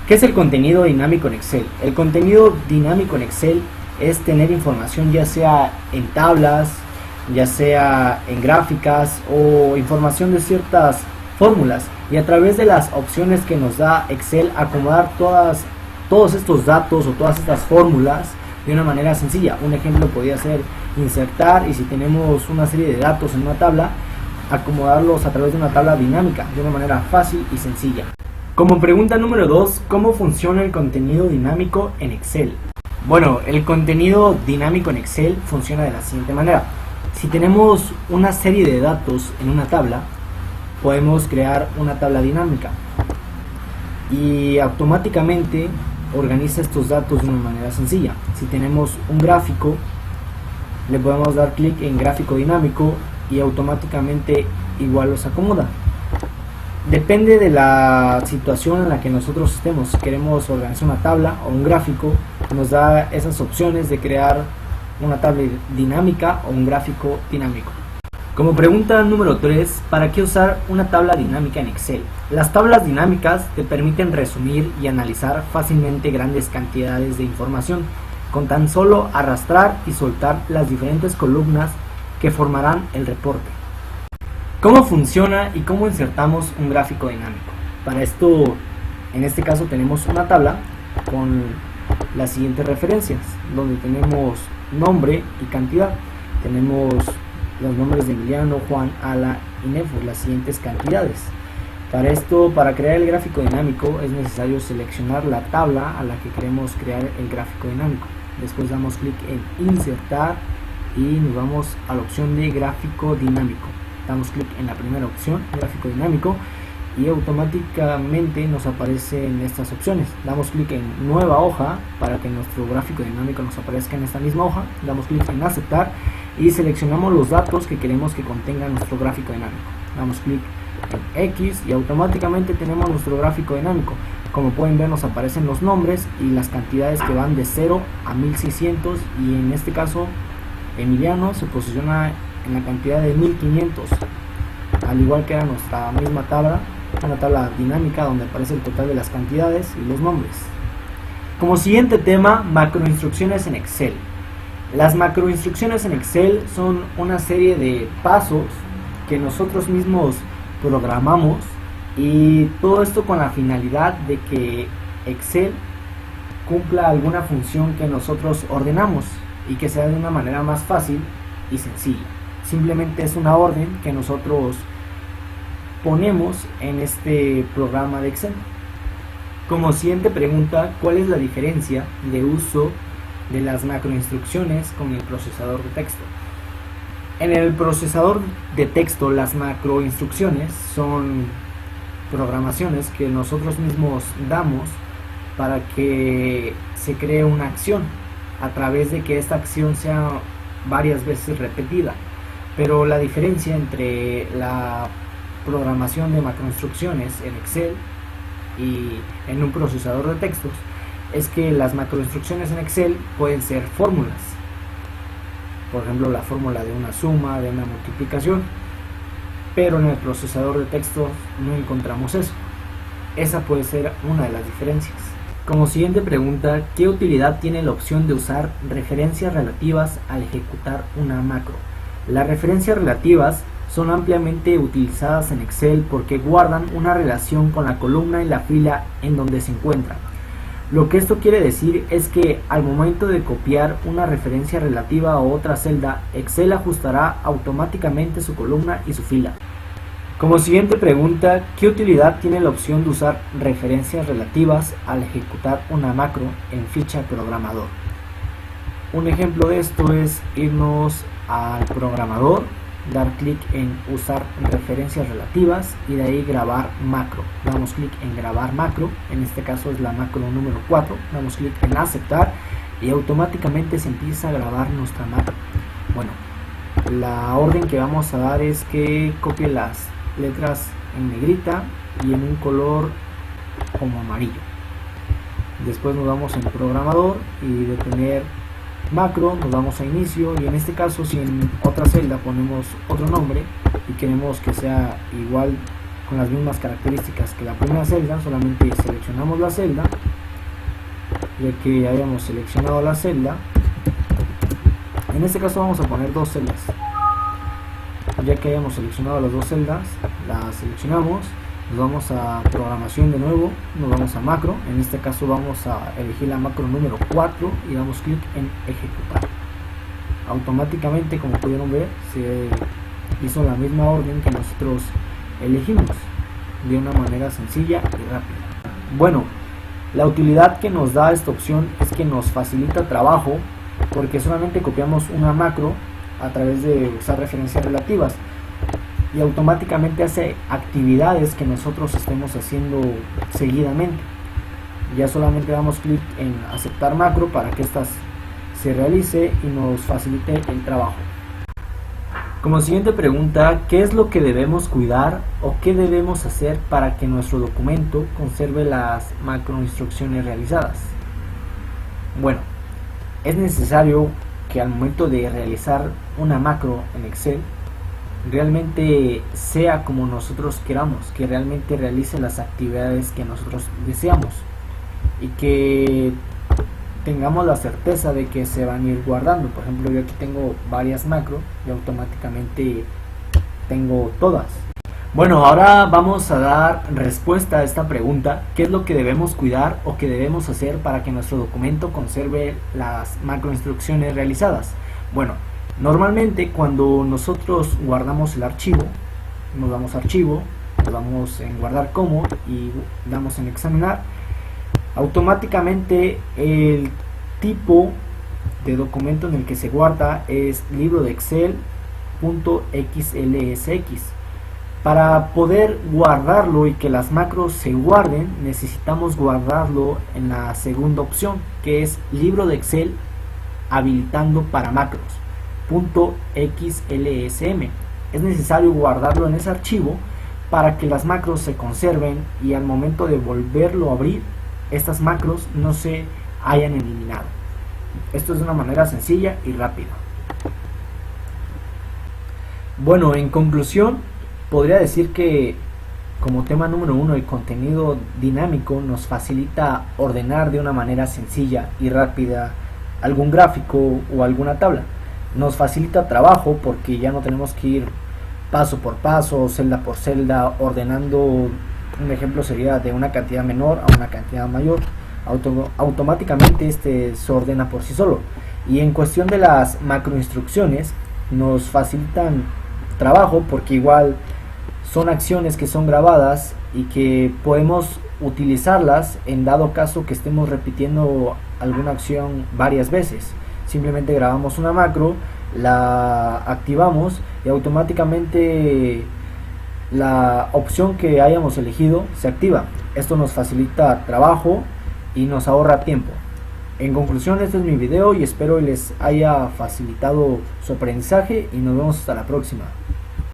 ¿Qué es el contenido dinámico en Excel? El contenido dinámico en Excel es tener información ya sea en tablas, ya sea en gráficas o información de ciertas fórmulas, y a través de las opciones que nos da Excel acomodar todos estos datos o todas estas fórmulas de una manera sencilla. Un ejemplo podría ser insertar, y si tenemos una serie de datos en una tabla, acomodarlos a través de una tabla dinámica de una manera fácil y sencilla. Como pregunta número 2, ¿cómo funciona el contenido dinámico en Excel? Bueno, el contenido dinámico en Excel funciona de la siguiente manera. Si tenemos una serie de datos en una tabla, podemos crear una tabla dinámica y automáticamente organiza estos datos de una manera sencilla. Si tenemos un gráfico, le podemos dar clic en gráfico dinámico y automáticamente igual los acomoda. Depende de la situación en la que nosotros estemos. Si queremos organizar una tabla o un gráfico, nos da esas opciones de crear una tabla dinámica o un gráfico dinámico. Como pregunta número 3, ¿para qué usar una tabla dinámica en Excel? Las tablas dinámicas te permiten resumir y analizar fácilmente grandes cantidades de información, con tan solo arrastrar y soltar las diferentes columnas que formarán el reporte. ¿Cómo funciona y cómo insertamos un gráfico dinámico? Para esto, en este caso tenemos una tabla con las siguientes referencias, donde tenemos nombre y cantidad. Tenemos los nombres de Emiliano, Juan, Ala y Nefo, las siguientes cantidades. Para esto, para crear el gráfico dinámico, es necesario seleccionar la tabla a la que queremos crear el gráfico dinámico. Después damos clic en insertar y nos vamos a la opción de gráfico dinámico. Damos clic en la primera opción, gráfico dinámico, y automáticamente nos aparecen estas opciones. Damos clic en nueva hoja para que nuestro gráfico dinámico nos aparezca en esta misma hoja. Damos clic en aceptar y seleccionamos los datos que queremos que contenga nuestro gráfico dinámico. Damos clic en X y automáticamente tenemos nuestro gráfico dinámico. Como pueden ver, nos aparecen los nombres y las cantidades que van de 0 a 1600, y en este caso Emiliano se posiciona en la cantidad de 1500, al igual que era nuestra misma tabla, una tabla dinámica donde aparece el total de las cantidades y los nombres. Como siguiente tema, macroinstrucciones en Excel. Las macroinstrucciones en Excel son una serie de pasos que nosotros mismos programamos, y todo esto con la finalidad de que Excel cumpla alguna función que nosotros ordenamos y que sea de una manera más fácil y sencilla. Simplemente es una orden que nosotros ponemos en este programa de Excel. Como siguiente pregunta, ¿cuál es la diferencia de uso de las macroinstrucciones con el procesador de texto? En el procesador de texto, las macroinstrucciones son programaciones que nosotros mismos damos para que se cree una acción, a través de que esta acción sea varias veces repetida. Pero la diferencia entre la programación de macroinstrucciones en Excel y en un procesador de textos es que las macroinstrucciones en Excel pueden ser fórmulas, por ejemplo la fórmula de una suma, de una multiplicación, pero en el procesador de textos no encontramos eso. Esa puede ser una de las diferencias. Como siguiente pregunta, ¿qué utilidad tiene la opción de usar referencias relativas al ejecutar una macro? Las referencias relativas son ampliamente utilizadas en Excel porque guardan una relación con la columna y la fila en donde se encuentran. Lo que esto quiere decir es que al momento de copiar una referencia relativa a otra celda, Excel ajustará automáticamente su columna y su fila. Como siguiente pregunta, ¿qué utilidad tiene la opción de usar referencias relativas al ejecutar una macro en ficha programador? Un ejemplo de esto es irnos al programador, dar clic en usar referencias relativas y de ahí grabar macro. Damos clic en grabar macro, en este caso es la macro número 4, damos clic en aceptar y automáticamente se empieza a grabar nuestra macro. Bueno, la orden que vamos a dar es que copie las letras en negrita y en un color como amarillo. Después nos vamos en programador y de tener macro nos vamos a inicio, y en este caso si en otra celda ponemos otro nombre y queremos que sea igual con las mismas características que la primera celda. Solamente seleccionamos la celda. Ya que hayamos seleccionado la celda, en este caso vamos a poner dos celdas. Ya que hayamos seleccionado las dos celdas, las seleccionamos, nos vamos a programación de nuevo, nos vamos a macro. En este caso vamos a elegir la macro número 4 y damos clic en ejecutar. Automáticamente, como pudieron ver, se hizo la misma orden que nosotros elegimos, de una manera sencilla y rápida. Bueno, la utilidad que nos da esta opción es que nos facilita trabajo, porque solamente copiamos una macro a través de usar referencias relativas y automáticamente hace actividades que nosotros estemos haciendo seguidamente. Ya solamente damos clic en aceptar macro para que estas se realice y nos facilite el trabajo. Como siguiente pregunta, ¿qué es lo que debemos cuidar o qué debemos hacer para que nuestro documento conserve las macroinstrucciones realizadas? Bueno, es necesario que al momento de realizar una macro en Excel realmente sea como nosotros queramos, que realmente realice las actividades que nosotros deseamos y que tengamos la certeza de que se van a ir guardando. Por ejemplo, yo aquí tengo varias macros y automáticamente tengo todas. Bueno, ahora vamos a dar respuesta a esta pregunta: ¿qué es lo que debemos cuidar o qué debemos hacer para que nuestro documento conserve las macroinstrucciones realizadas? Bueno, normalmente cuando nosotros guardamos el archivo, nos damos a archivo, nos damos en guardar como y damos en examinar, automáticamente el tipo de documento en el que se guarda es libro de Excel.xlsx. Para poder guardarlo y que las macros se guarden, necesitamos guardarlo en la segunda opción, que es libro de Excel habilitando para macros .xlsm. Es necesario guardarlo en ese archivo para que las macros se conserven y al momento de volverlo a abrir, estas macros no se hayan eliminado. Esto es de una manera sencilla y rápida. Bueno, en conclusión, podría decir que como tema número 1, el contenido dinámico nos facilita ordenar de una manera sencilla y rápida algún gráfico o alguna tabla. Nos facilita trabajo porque ya no tenemos que ir paso por paso, celda por celda, ordenando. Un ejemplo sería de una cantidad menor a una cantidad mayor. Automáticamente se ordena por sí solo. Y en cuestión de las macroinstrucciones, nos facilitan trabajo porque igual son acciones que son grabadas y que podemos utilizarlas en dado caso que estemos repitiendo alguna acción varias veces. Simplemente grabamos una macro, la activamos y automáticamente la opción que hayamos elegido se activa. Esto nos facilita trabajo y nos ahorra tiempo. En conclusión, este es mi video y espero les haya facilitado su aprendizaje y nos vemos hasta la próxima.